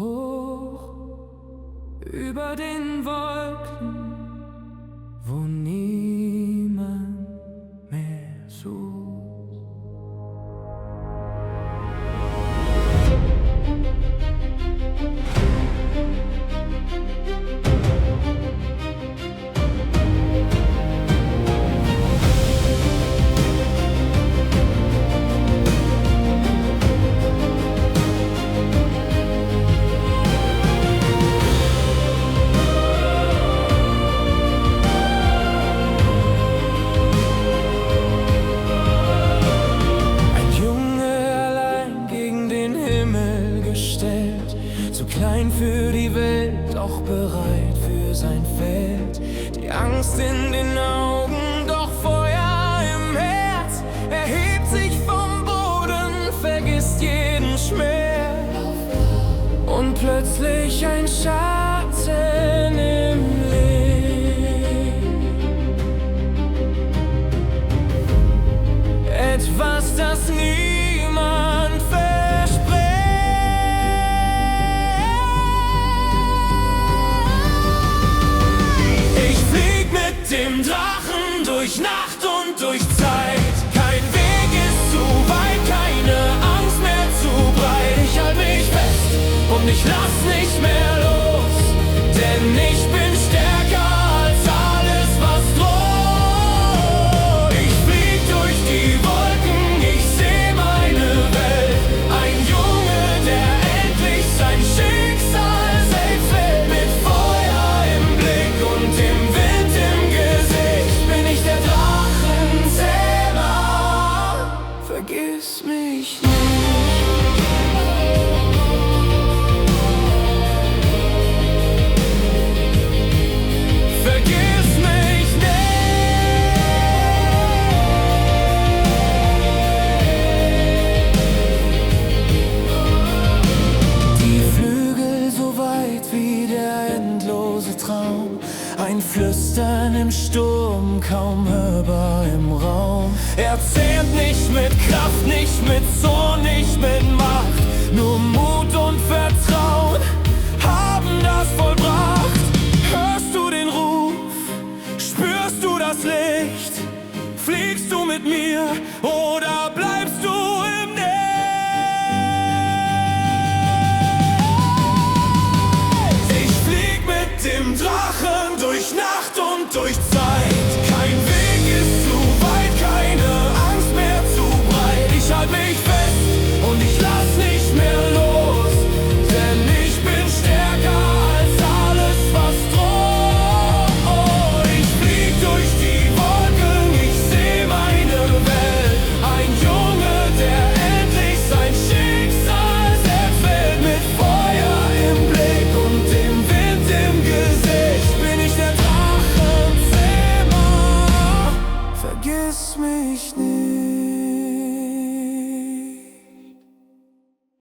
hoch über den Wolken, wo niemand mehr sucht. Zu klein für die Welt, doch bereit für sein Feld. Die Angst in den Augen, doch Feuer im Herz. Er hebt sich vom Boden, vergisst jeden Schmerz. Und plötzlich ein Schatten im Licht. Etwas, das niemand verspricht. Dem Drachen durch Nacht und durch Zeit. Kein Weg ist zu weit, keine Angst mehr zu breit. Ich halte mich fest und ich lass nicht mehr los, denn ich bin stärker als alles, was droht. Ich flieg durch die Wolken, ich seh meine Welt. Ein Junge, der endlich sein Schicksal selbst wählt. Mit Feuer im Blick und dem Wind im bin ich der Drachenzähmer, vergiss mich nicht. Vergiss mich nicht. Die Flügel so weit wie der endlose Traum. Ein Flüstern im Sturm, kaum hörbar im Raum. Er zähmt nicht mit Kraft, nicht mit Zorn, nicht mit Macht. Nur Mut und Vertrauen haben das vollbracht. Hörst du den Ruf? Spürst du das Licht? Fliegst du mit mir oder bleibst du im Nichts? Ich flieg mit dem Drachen durch Nacht und durch Zeit. Kein Weg ist zu weit, keine Angst mehr zu breit. Ich halte mich fest und ich lass nicht mehr los, denn ich bin stärker als alles, was droht. Ich flieg durch die Wolken, ich seh meine Welt. Ein Junge, der endlich sein Schicksal selbst wählt. Mit Feuer im Blick und dem Wind im Gesicht bin ich der Drachenzähmer, vergiss mich nicht.